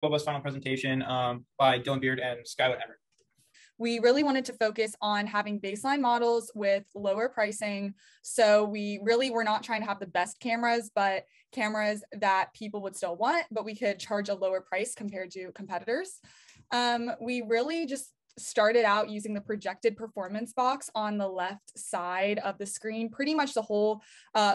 Glo-Bus final presentation by Dylan Beard and Skylar Emmer. We really wanted to focus on having baseline models with lower pricing. So we really were not trying to have the best cameras, but cameras that people would still want, but we could charge a lower price compared to competitors. We really just started out using the projected performance box on the left side of the screen, pretty much the whole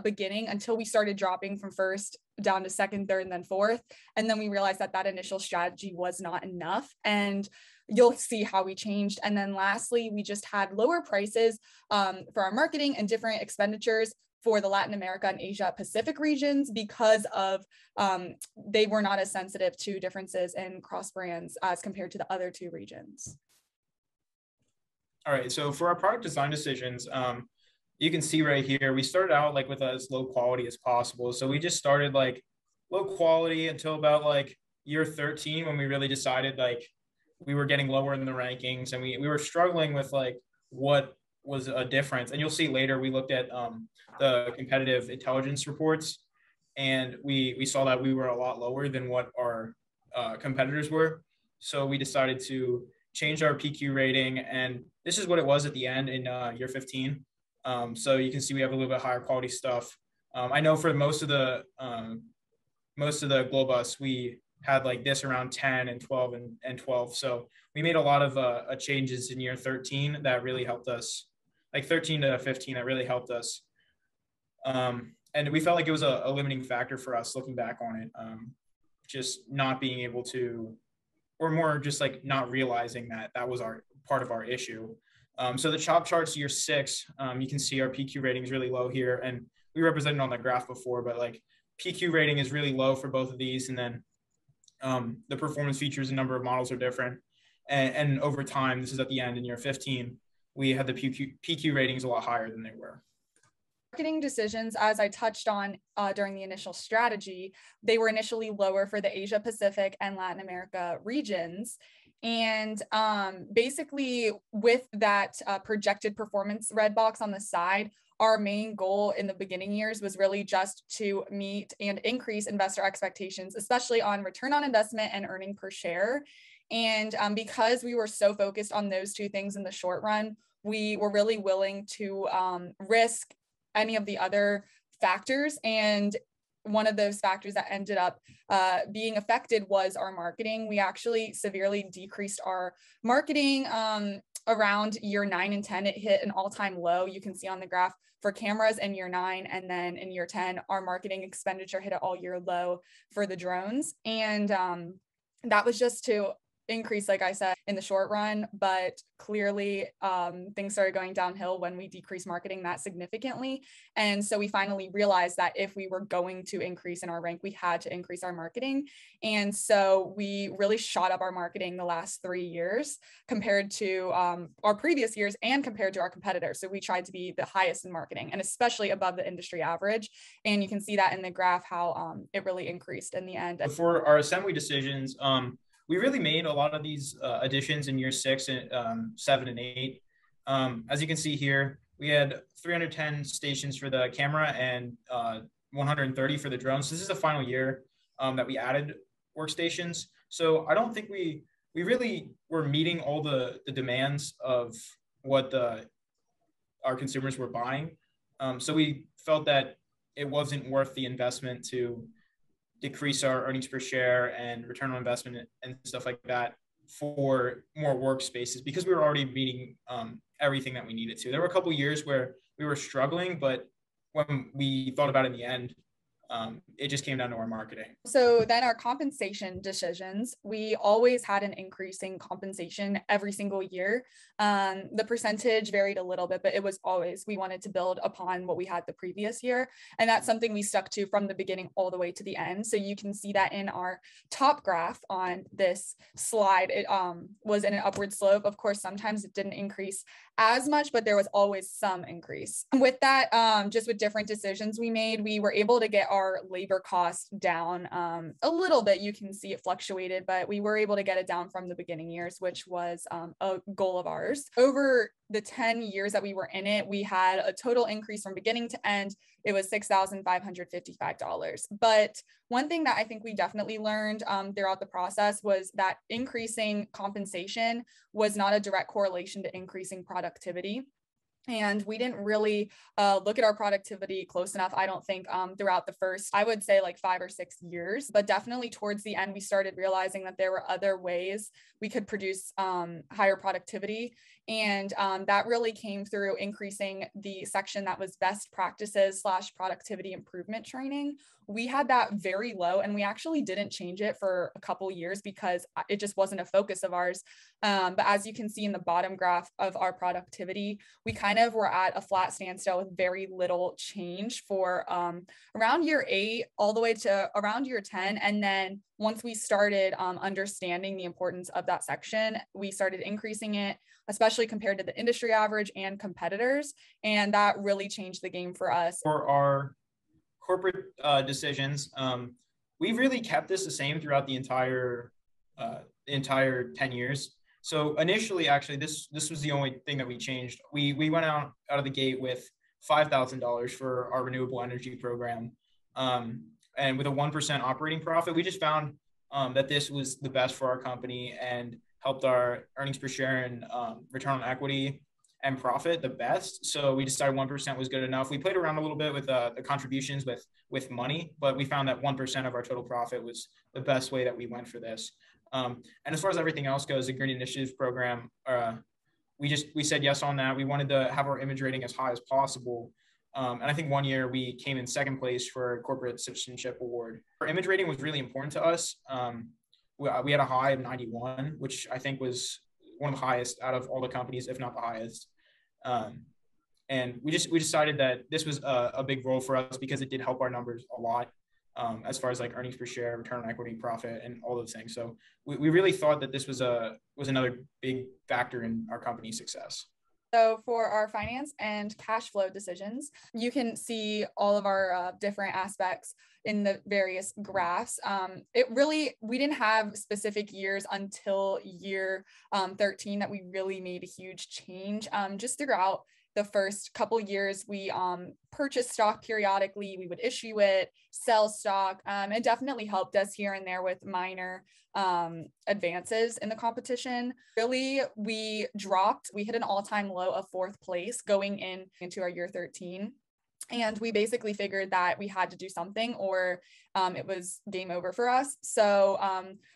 beginning until we started dropping from first down to second, third, and then fourth. And then we realized that that initial strategy was not enough. And you'll see how we changed. And then lastly, we just had lower prices for our marketing and different expenditures for the Latin America and Asia Pacific regions because of they were not as sensitive to differences in cross brands as compared to the other two regions. All right, so for our product design decisions, you can see right here, we started out like with as low quality as possible. So we just started like low quality until about like year 13 when we really decided like we were getting lower in the rankings and we were struggling with like what was a difference. And you'll see later we looked at the competitive intelligence reports and we saw that we were a lot lower than what our competitors were. So we decided to change our PQ rating, and this is what it was at the end in year 15. So you can see we have a little bit higher quality stuff. I know for most of the Glo-Bus, we had like this around 10 and 12 and 12. So we made a lot of changes in year 13 that really helped us, like 13 to 15, that really helped us. And we felt like it was a limiting factor for us looking back on it, just not being able to, or more just like not realizing that that was our part of our issue. So the chop charts year 6, you can see our PQ rating is really low here, and we represented on the graph before, but like PQ rating is really low for both of these. And then the performance features and number of models are different. And over time, this is at the end in year 15, we had the PQ ratings a lot higher than they were. Marketing decisions, as I touched on during the initial strategy, they were initially lower for the Asia Pacific and Latin America regions. And basically with that projected performance red box on the side, our main goal in the beginning years was really just to meet and increase investor expectations, especially on return on investment and earning per share. And because we were so focused on those two things in the short run, we were really willing to risk any of the other factors. And one of those factors that ended up being affected was our marketing. We actually severely decreased our marketing around year 9 and 10. It hit an all-time low. You can see on the graph for cameras in year 9, and then in year 10, our marketing expenditure hit an all-year low for the drones. And that was just to increase, like I said, in the short run, but clearly things started going downhill when we decreased marketing that significantly. And so we finally realized that if we were going to increase in our rank, we had to increase our marketing. And so we really shot up our marketing the last 3 years compared to our previous years and compared to our competitors. So we tried to be the highest in marketing and especially above the industry average. And you can see that in the graph how it really increased in the end. For our assembly decisions, we really made a lot of these additions in year 6, and 7, and 8. As you can see here, we had 310 stations for the camera and 130 for the drones. So this is the final year that we added workstations. So I don't think we really were meeting all the demands of what our consumers were buying. So we felt that it wasn't worth the investment to decrease our earnings per share and return on investment and stuff like that for more workspaces because we were already meeting everything that we needed to. There were a couple of years where we were struggling, but when we thought about it in the end, it just came down to our marketing. So then our compensation decisions, we always had an increasing compensation every single year. The percentage varied a little bit, but it was always, we wanted to build upon what we had the previous year. And that's something we stuck to from the beginning all the way to the end. So you can see that in our top graph on this slide, it was in an upward slope. Of course, sometimes it didn't increase as much, but there was always some increase. And with that, just with different decisions we made, we were able to get our our labor costs down a little bit. You can see it fluctuated, but we were able to get it down from the beginning years, which was a goal of ours. Over the 10 years that we were in it, we had a total increase from beginning to end. It was $6,555. But one thing that I think we definitely learned throughout the process was that increasing compensation was not a direct correlation to increasing productivity. And we didn't really look at our productivity close enough, I don't think, throughout the first, I would say like 5 or 6 years. But definitely towards the end, we started realizing that there were other ways we could produce higher productivity. And that really came through increasing the section that was best practices / productivity improvement training. We had that very low, and we actually didn't change it for a couple years because it just wasn't a focus of ours. But as you can see in the bottom graph of our productivity, we kind of were at a flat standstill with very little change for around year 8 all the way to around year 10. And then once we started understanding the importance of that section, we started increasing it, especially compared to the industry average and competitors. And that really changed the game for us. For our corporate decisions, we've really kept this the same throughout the entire 10 years. So initially, actually, this was the only thing that we changed. We went out of the gate with $5,000 for our renewable energy program. And with a 1% operating profit, we just found that this was the best for our company and helped our earnings per share and return on equity and profit the best. So we decided 1% was good enough. We played around a little bit with the contributions with money, but we found that 1% of our total profit was the best way that we went for this. And as far as everything else goes, the Green Initiatives program, we said yes on that. We wanted to have our image rating as high as possible. And I think one year we came in second place for a corporate citizenship award. Our image rating was really important to us. We had a high of 91, which I think was one of the highest out of all the companies, if not the highest. And we decided that this was a big role for us because it did help our numbers a lot, as far as like earnings per share, return on equity, profit, and all those things. So we really thought that this was another big factor in our company's success. So for our finance and cash flow decisions, you can see all of our different aspects in the various graphs. We didn't have specific years until year 13 that we really made a huge change. Just throughout the first couple years, we purchased stock periodically. We would issue it, sell stock. It definitely helped us here and there with minor advances in the competition. Really, we hit an all-time low of 4th place going into our year 13. And we basically figured that we had to do something or it was game over for us. So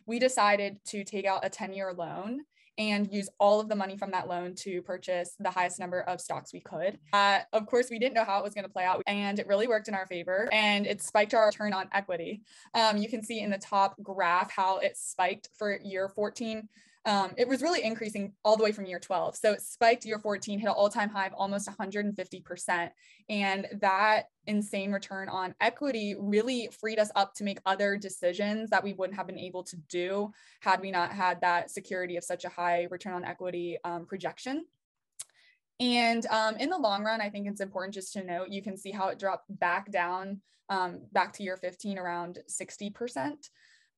we decided to take out a 10-year loan and use all of the money from that loan to purchase the highest number of stocks we could. Of course, we didn't know how it was going to play out, and it really worked in our favor, and it spiked our return on equity. You can see in the top graph how it spiked for year 14. It was really increasing all the way from year 12. So it spiked year 14, hit an all-time high of almost 150%. And that insane return on equity really freed us up to make other decisions that we wouldn't have been able to do had we not had that security of such a high return on equity projection. And in the long run, I think it's important just to note, you can see how it dropped back down, back to year 15, around 60%.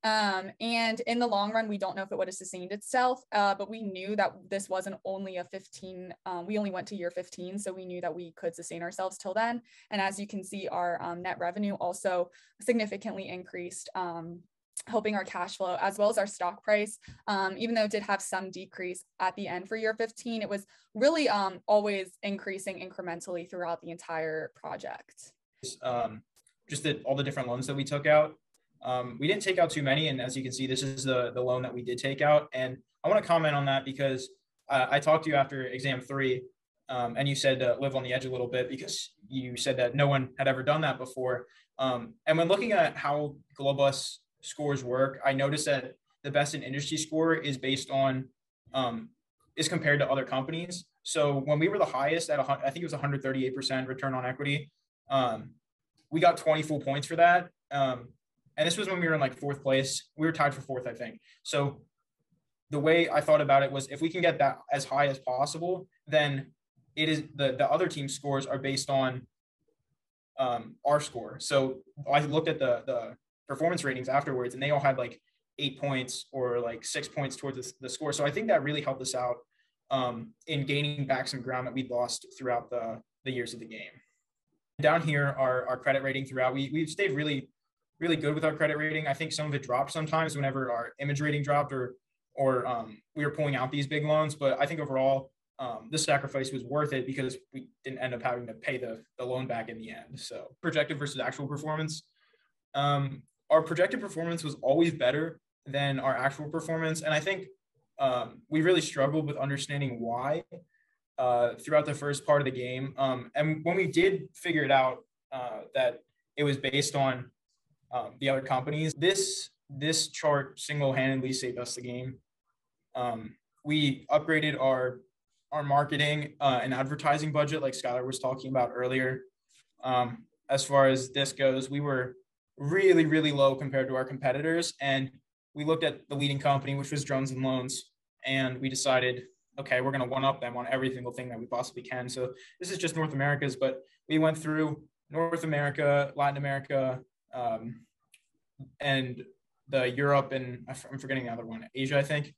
And in the long run, we don't know if it would have sustained itself, but we knew that this wasn't only a 15, we only went to year 15, so we knew that we could sustain ourselves till then. And as you can see, our net revenue also significantly increased, helping our cash flow as well as our stock price. Even though it did have some decrease at the end for year 15, it was really always increasing incrementally throughout the entire project. Just all the different loans that we took out. We didn't take out too many, and as you can see, this is the loan that we did take out. And I want to comment on that because I talked to you after exam 3, and you said live on the edge a little bit because you said that no one had ever done that before. And when looking at how Glo-Bus scores work, I noticed that the best in industry score is based on is compared to other companies. So when we were the highest at I think it was 138% return on equity, we got 20 full points for that. And this was when we were in like 4th place. We were tied for 4th, I think. So the way I thought about it was if we can get that as high as possible, then it is the other team's scores are based on our score. So I looked at the performance ratings afterwards, and they all had like 8 points or like 6 points towards the score. So I think that really helped us out in gaining back some ground that we'd lost throughout the years of the game. Down here, our credit rating throughout, we've stayed really, really good with our credit rating. I think some of it dropped sometimes whenever our image rating dropped or we were pulling out these big loans. But I think overall, this sacrifice was worth it because we didn't end up having to pay the loan back in the end. So projected versus actual performance. Our projected performance was always better than our actual performance. And I think we really struggled with understanding why throughout the first part of the game. And when we did figure it out that it was based on the other companies, this chart single-handedly saved us the game. We upgraded our marketing and advertising budget, like Skylar was talking about earlier. As far as this goes, we were really, really low compared to our competitors. And we looked at the leading company, which was Drones and Loans, and we decided, okay, we're going to one-up them on every single thing that we possibly can. So this is just North America's, but we went through North America, Latin America, and the Europe, and I'm forgetting the other one, Asia, I think.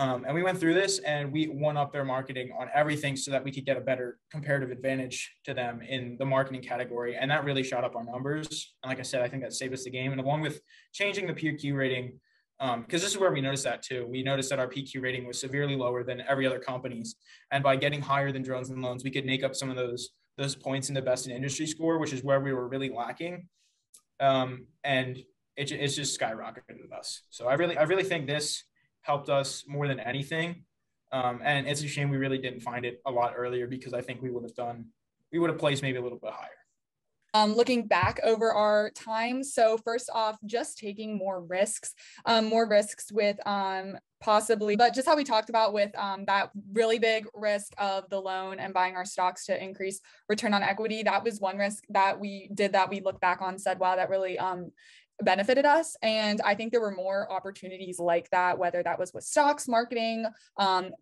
And we went through this and we won up their marketing on everything so that we could get a better comparative advantage to them in the marketing category. And that really shot up our numbers. And like I said, I think that saved us the game. And along with changing the PQ rating, because this is where we noticed that too. We noticed that our PQ rating was severely lower than every other company's. And by getting higher than Drones and Loans, we could make up some of those points in the best in industry score, which is where we were really lacking. And it's just skyrocketed with us. So I really think this helped us more than anything. And it's a shame we really didn't find it a lot earlier, because I think we would have placed maybe a little bit higher. Looking back over our time. So first off, just taking more risks with possibly, but just how we talked about with that really big risk of the loan and buying our stocks to increase return on equity. That was one risk that we did that we look back on, said, wow, that really benefited us. And I think there were more opportunities like that, whether that was with stocks, marketing,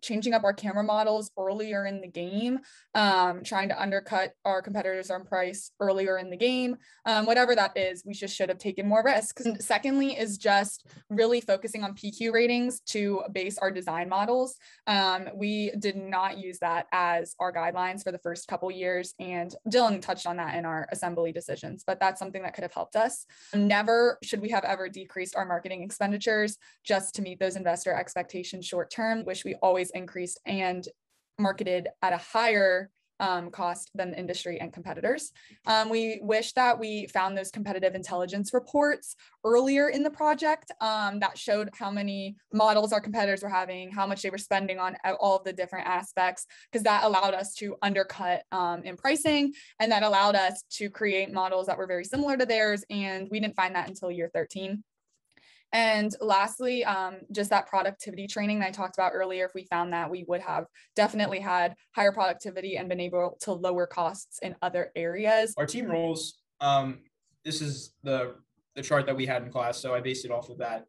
changing up our camera models earlier in the game, trying to undercut our competitors on price earlier in the game, whatever that is, we just should have taken more risks. And secondly is just really focusing on PQ ratings to base our design models. We did not use that as our guidelines for the first couple years. And Dylan touched on that in our assembly decisions, but that's something that could have helped us. Never should we have ever decreased our marketing expenditures just to meet those investor expectations short term. Wish we always increased and marketed at a higher cost than the industry and competitors. We wish that we found those competitive intelligence reports earlier in the project that showed how many models our competitors were having, how much they were spending on all of the different aspects, because that allowed us to undercut in pricing, and that allowed us to create models that were very similar to theirs. And we didn't find that until year 13. And lastly, just that productivity training that I talked about earlier, if we found that, we would have definitely had higher productivity and been able to lower costs in other areas. Our team roles, this is the chart that we had in class, so I based it off of that.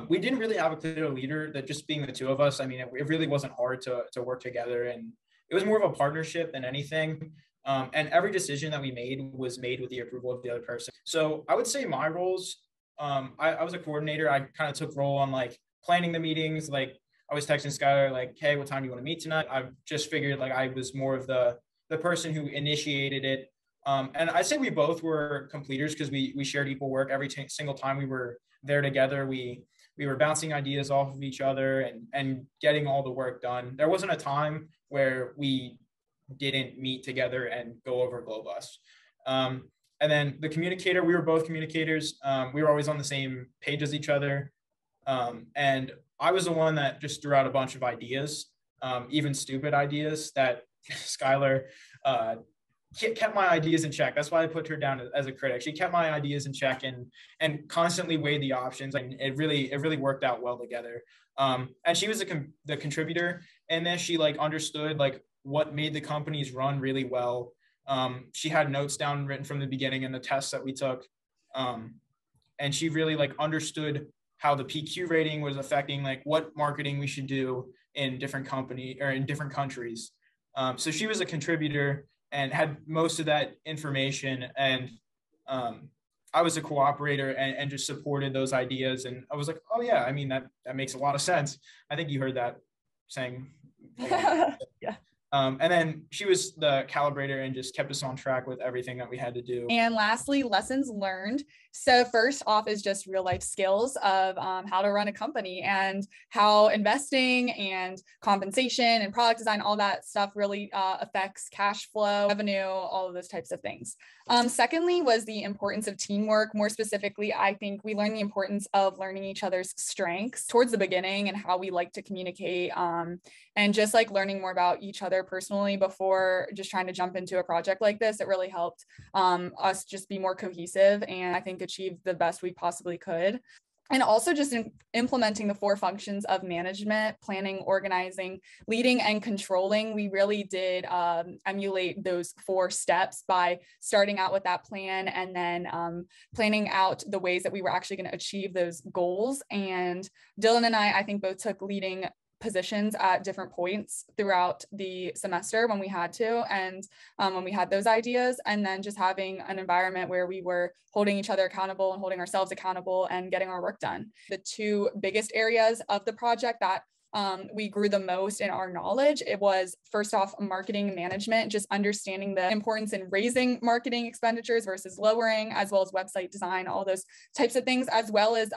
We didn't really have a clear leader, that just being the two of us, I mean, it really wasn't hard to work together, and it was more of a partnership than anything. And every decision that we made was made with the approval of the other person. So I would say my roles, I was a coordinator. I kind of took role on like planning the meetings. Like I was texting Skylar like, hey, what time do you want to meet tonight? I just figured like I was more of the person who initiated it. And I'd say we both were completers, because we shared equal work every single time we were there together. We were bouncing ideas off of each other and getting all the work done. There wasn't a time where we didn't meet together and go over Glo-Bus. And then the communicator, we were both communicators. We were always on the same page as each other. And I was the one that just threw out a bunch of ideas, even stupid ideas that Skylar kept my ideas in check. That's why I put her down as a critic. She kept my ideas in check and constantly weighed the options. And it really worked out well together. And she was the contributor. And then she like understood like what made the companies run really well. She had notes down written from the beginning in the tests that we took. And she really like understood how the PQ rating was affecting like what marketing we should do in different countries. So she was a contributor. and had most of that information. And I was a cooperator and just supported those ideas. And I was like, oh yeah, I mean, that makes a lot of sense. I think you heard that saying a lot. Yeah. And then she was the calibrator and just kept us on track with everything that we had to do. And lastly, lessons learned. So first off is just real life skills of how to run a company and how investing and compensation and product design, all that stuff really affects cash flow, revenue, all of those types of things. Secondly was the importance of teamwork. More specifically, I think we learned the importance of learning each other's strengths towards the beginning and how we like to communicate, and just like learning more about each other personally before just trying to jump into a project like this. It really helped us just be more cohesive and I think achieve the best we possibly could. And also just implementing the 4 functions of management, planning, organizing, leading, and controlling. We really did emulate those 4 steps by starting out with that plan and then planning out the ways that we were actually going to achieve those goals. And Dylan and I think both took leading positions at different points throughout the semester when we had to, and when we had those ideas, and then just having an environment where we were holding each other accountable and holding ourselves accountable and getting our work done. The 2 biggest areas of the project that we grew the most in our knowledge, it was first off marketing management, just understanding the importance in raising marketing expenditures versus lowering, as well as website design, all those types of things, as well as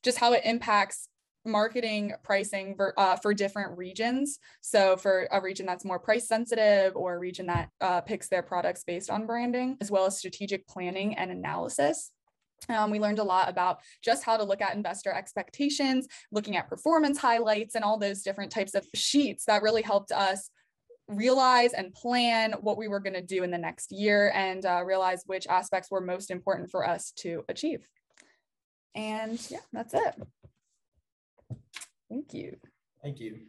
just how it impacts marketing pricing for different regions. So for a region that's more price sensitive or a region that picks their products based on branding, as well as strategic planning and analysis. We learned a lot about just how to look at investor expectations, looking at performance highlights and all those different types of sheets that really helped us realize and plan what we were going to do in the next year and realize which aspects were most important for us to achieve. And yeah, that's it. Thank you. Thank you.